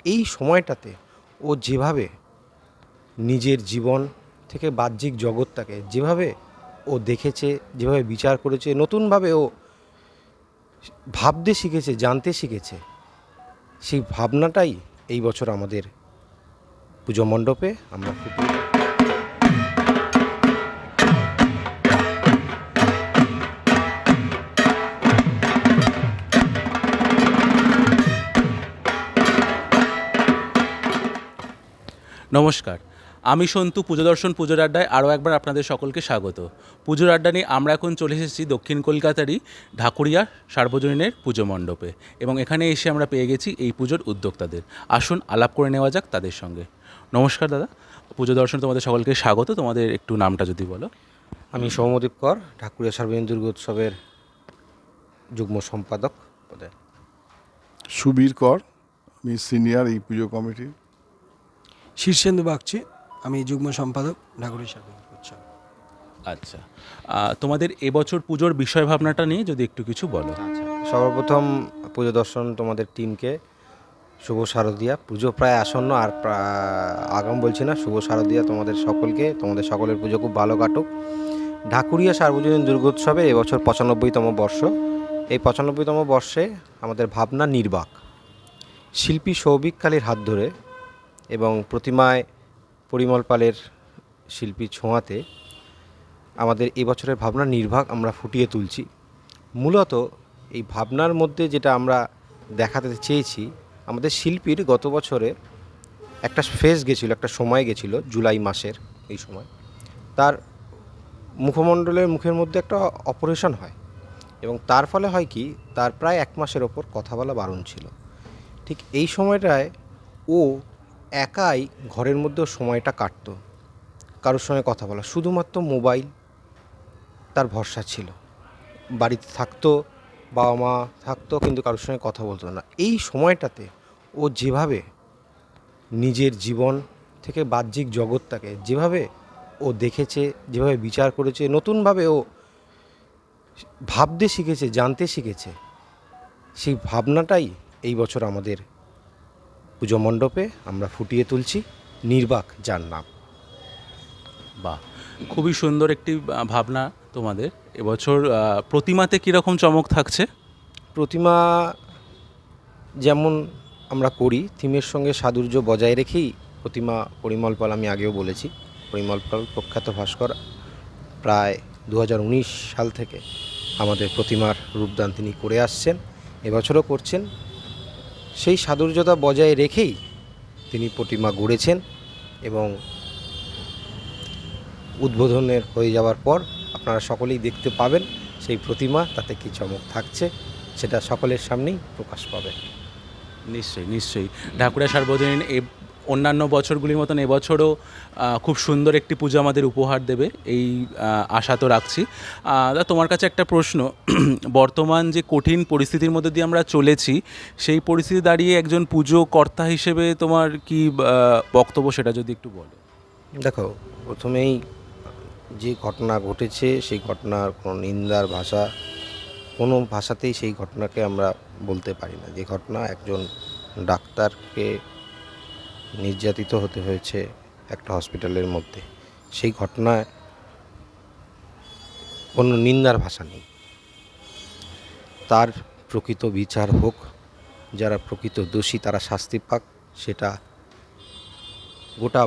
এই সময়টাতে ও যেভাবে নিজের জীবন থেকে বাহ্যিক জগৎটাকে যেভাবে ও দেখেছে, যেভাবে বিচার করেছে, নতুনভাবে ও ভাবতে শিখেছে, জানতে শিখেছে, সেই ভাবনাটাই এই বছর আমাদের পুজো মণ্ডপে আমরা ফুটিয়ে। নমস্কার, আমি সন্তু পুজো দর্শন পুজোর আড্ডায় আরও একবার আপনাদের সকলকে স্বাগত। পুজোর আড্ডা নিয়ে আমরা এখন চলে এসেছি দক্ষিণ কলকাতারই ঢাকুরিয়া সার্বজনীনের পুজো মণ্ডপে, এবং এখানে এসে আমরা পেয়ে গেছি এই পুজোর উদ্যোক্তাদের। আসুন আলাপ করে নেওয়া যাক তাদের সঙ্গে। নমস্কার দাদা, পুজো দর্শন তোমাদের সকলকে স্বাগত। তোমাদের একটু নামটা যদি বলো। আমি সৌম্যদীপ কর, ঢাকুরিয়া সার্বজনীন দুর্গোৎসবের যুগ্ম সম্পাদক পদে। সুবীর কর, আমি সিনিয়র এই পুজো কমিটির। শীর্ষেন্দু বাগচি, আমি যুগ্ম সম্পাদক ঢাকুরিয়া সার্বজনীন উৎসব। আচ্ছা, তোমাদের এবছর পুজোর বিষয় ভাবনাটা নিয়ে যদি একটু কিছু বলো। আচ্ছা, সর্বপ্রথম পুজো দর্শন তোমাদের টিমকে শুভ শারদিয়া। পুজো প্রায় আসন্ন, আর আগাম বলছি না, শুভ শারদিয়া তোমাদের সকলকে। তোমাদের সকলের পুজো খুব ভালো কাটুক। ঢাকুরিয়া সার্বজনীন দুর্গোৎসবে এবছর 95তম বর্ষ। এই 95তম বর্ষে আমাদের ভাবনা নির্বাক। শিল্পী সৌভিক কালীর হাত ধরে এবং প্রতিমায় পরিমল পালের শিল্পী ছোঁয়াতে আমাদের এবছরের ভাবনা নির্বাক আমরা ফুটিয়ে তুলছি। মূলত এই ভাবনার মধ্যে যেটা আমরা দেখাতে চেয়েছি, আমাদের শিল্পীর গত বছরে একটা ফেজ গেছিলো, একটা সময় গেছিলো জুলাই মাসের এই সময়। তার মুখমণ্ডলের মুখের মধ্যে একটা অপারেশন হয়, এবং তার ফলে হয় কি, তার প্রায় 1 মাসের ওপর কথা বলা বারণ ছিল। ঠিক এই সময়টায় ও একাই ঘরের মধ্যেও সময়টা কাটত, কারোর সঙ্গে কথা বলা, শুধুমাত্র মোবাইল তার ভরসা ছিল। বাড়িতে থাকতো, বাবা মা থাকতো, কিন্তু কারোর সঙ্গে কথা বলতো না। এই সময়টাতে ও যেভাবে নিজের জীবন থেকে বাহ্যিক জগৎটাকে যেভাবে ও দেখেছে, যেভাবে বিচার করেছে, নতুনভাবে ও ভাবতে শিখেছে, জানতে শিখেছে, সেই ভাবনাটাই এই বছর আমাদের পুজো মণ্ডপে আমরা ফুটিয়ে তুলছি, নির্বাক যার নাম। বাহ, খুবই সুন্দর একটি ভাবনা তোমাদের। এবছর প্রতিমাতে কীরকম চমক থাকছে? প্রতিমা যেমন আমরা করি, থিমের সঙ্গে সাদুর্য বজায় রেখেই প্রতিমা পরিমল পাল, আমি আগেও বলেছি, পরিমল পাল প্রখ্যাত ভাস্কর প্রায় 2019 সাল থেকে আমাদের প্রতিমার রূপদান তিনি করে আসছেন, এবছরও করছেন। সেই সাদুর্যতা বজায় রেখেই তিনি প্রতিমা গড়েছেন, এবং উদ্বোধনের হয়ে যাওয়ার পর আপনারা সকলেই দেখতে পাবেন সেই প্রতিমা, তাতে কী চমক থাকছে সেটা সকলের সামনেই প্রকাশ পাবে। নিশ্চয়ই নিশ্চয়ই। ঢাকুরিয়া সার্বজনীন অন্যান্য বছরগুলির মতন এবছরও খুব সুন্দর একটি পুজো আমাদের উপহার দেবে, এই আশা তো রাখছি। তোমার কাছে একটা প্রশ্ন, বর্তমান যে কঠিন পরিস্থিতির মধ্যে দিয়ে আমরা চলেছি, সেই পরিস্থিতি দাঁড়িয়ে একজন পুজো কর্তা হিসেবে তোমার কি বক্তব্য, সেটা যদি একটু বলো। দেখো, প্রথমেই যে ঘটনা ঘটেছে সেই ঘটনার কোনো নিন্দার ভাষা, কোনো ভাষাতেই সেই ঘটনাকে আমরা বলতে পারি না। যে ঘটনা, একজন ডাক্তারকে নির্যাতিত হতে হয়েছে একটা হসপিটালের মধ্যে, সেই ঘটনায় কোনো নিন্দার ভাষা নেই। তার প্রকৃত বিচার হোক, যারা প্রকৃত দোষী তারা শাস্তি পাক, সেটা গোটা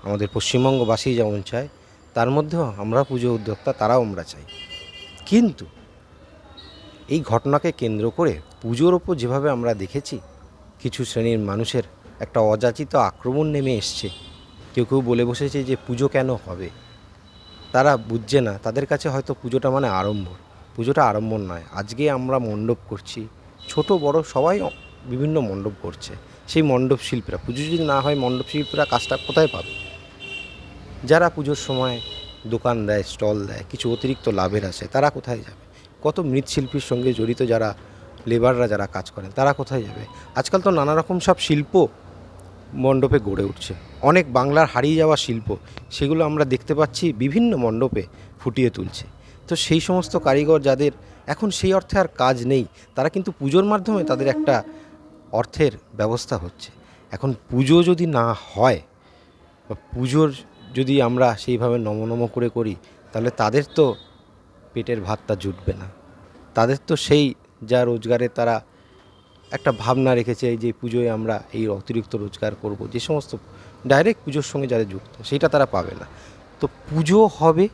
আমাদের পশ্চিমবঙ্গবাসী যেমন চায়, তার মধ্যেও আমরা পুজো উদ্যোক্তা তারাও আমরা চাই। কিন্তু এই ঘটনাকে কেন্দ্র করে পুজোর ওপর যেভাবে আমরা দেখেছি কিছু শ্রেণীর মানুষের একটা অযাচিত আক্রমণ নেমে এসছে, কেউ কেউ বলে বসেছে যে পুজো কেন হবে, তারা বুঝছে না, তাদের কাছে হয়তো পুজোটা মানে আড়ম্বর। পুজোটা আড়ম্বর নয়। আজকে আমরা মণ্ডপ করছি, ছোট বড় সবাই বিভিন্ন মণ্ডপ করছে, সেই মণ্ডপ শিল্পীরা, পুজো যদি না হয় মণ্ডপ শিল্পীরা কাজটা কোথায় পাবে? যারা পুজোর সময় দোকান দেয়, স্টল দেয়, কিছু অতিরিক্ত লাভের আছে, তারা কোথায় যাবে? কত মৃৎশিল্পীর সঙ্গে জড়িত যারা লেবাররা যারা কাজ করেন, তারা কোথায় যাবে? আজকাল তো নানা রকম সব শিল্প মণ্ডপে গড়ে উঠছে, অনেক বাংলার হারিয়ে যাওয়া শিল্প, সেগুলো আমরা দেখতে পাচ্ছি বিভিন্ন মণ্ডপে ফুটিয়ে তুলছে। তো সেই সমস্ত কারিগর যাদের এখন সেই অর্থে আর কাজ নেই, তারা কিন্তু পুজোর মাধ্যমে তাদের একটা অর্থের ব্যবস্থা হচ্ছে। এখন পুজো যদি না হয় বা পুজোর যদি আমরা সেইভাবে নম করে করি, তাহলে তাদের তো পেটের ভাতটা জুটবে না। তাদের তো সেই যা রোজগারে তারা একটা ভাবনা রেখেছে এই যে পুজোয় আমরা এই অতিরিক্ত রোজগার করব, যে সমস্ত ডাইরেক্ট পুজোর সঙ্গে যারা যুক্ত সেইটা তারা পাবে না। তো পুজো হবে,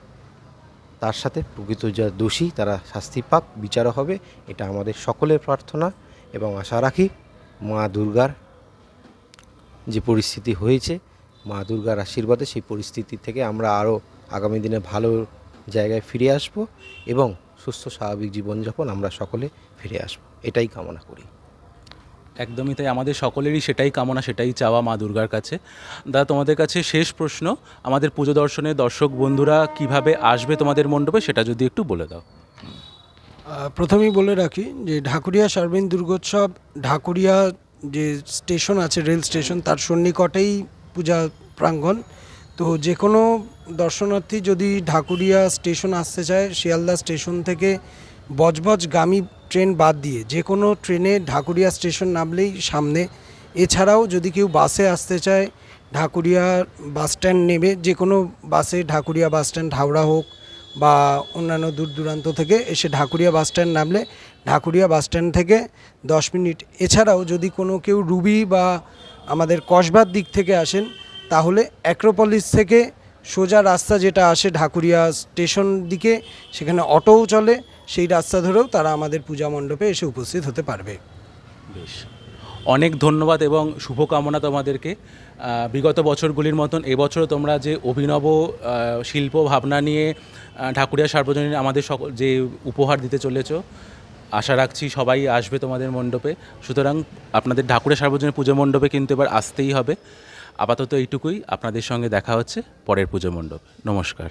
তার সাথে প্রকৃত যা দোষী তারা শাস্তি পাক, বিচারও হবে। এটা আমাদের সকলের প্রার্থনা এবং আশা রাখি মা দুর্গার যে পরিস্থিতি হয়েছে, মা দুর্গার আশীর্বাদে সেই পরিস্থিতি থেকে আমরা আরও আগামী দিনে ভালো জায়গায় ফিরে আসব এবং সুস্থ স্বাভাবিক জীবনযাপন আমরা সকলে ফিরে আসব, এটাই কামনা করি। একদমই তাই, আমাদের সকলেরই সেটাই কামনা, সেটাই চাওয়া মা দুর্গার কাছে। দাদা, তোমাদের কাছে শেষ প্রশ্ন, আমাদের পুজো দর্শনে দর্শক বন্ধুরা কিভাবে আসবে তোমাদের মণ্ডপে সেটা যদি একটু বলে দাও। প্রথমেই বলে রাখি যে ঢাকুরিয়া সার্বজনীন দুর্গোৎসব ঢাকুরিয়া যে স্টেশন আছে, রেল স্টেশন, তার সন্নিকটেই পূজা প্রাঙ্গণ। তো যে কোনো দর্শনার্থী যদি ঢাকুরিয়া স্টেশন আসতে চায়, শিয়ালদা স্টেশন থেকে বজবজগামী ট্রেন বাদ দিয়ে যে কোনো ট্রেনে ঢাকুরিয়া স্টেশন নামলেই সামনে। এছাড়াও যদি কেউ বাসে আসতে চায়, ঢাকুরিয়া বাস স্ট্যান্ড নেবে, যে কোনো বাসে ঢাকুরিয়া বাস স্ট্যান্ড হাওড়া হোক বা অন্যান্য দূর দূরান্ত থেকে এসে ঢাকুরিয়া বাস স্ট্যান্ড নামলে ঢাকুরিয়া বাস স্ট্যান্ড থেকে 10 মিনিট। এছাড়াও যদি কোনো কেউ রুবি বা আমাদের কসবার দিক থেকে আসেন, তাহলে অ্যাক্রোপলিস থেকে সোজা রাস্তা যেটা আসে ঢাকুরিয়া স্টেশন দিকে, সেখানে অটোও চলে, সেই রাস্তা ধরেও তারা আমাদের পূজা মণ্ডপে এসে উপস্থিত হতে পারবে। বেশ, অনেক ধন্যবাদ এবং শুভকামনা তোমাদেরকে। বিগত বছরগুলির মতন এবছরও তোমরা যে অভিনব শিল্প ভাবনা নিয়ে ঢাকুরিয়া সার্বজনীন আমাদের সকল যে উপহার দিতে চলেছো, আশা রাখছি সবাই আসবে তোমাদের মণ্ডপে। সুতরাং আপনাদের ঢাকুরিয়া সার্বজনীন পুজো মণ্ডপে কিন্তু এবার আসতেই হবে। আপাতত এইটুকুই, আপনাদের সঙ্গে দেখা হচ্ছে পরের পুজো মণ্ডপে। নমস্কার।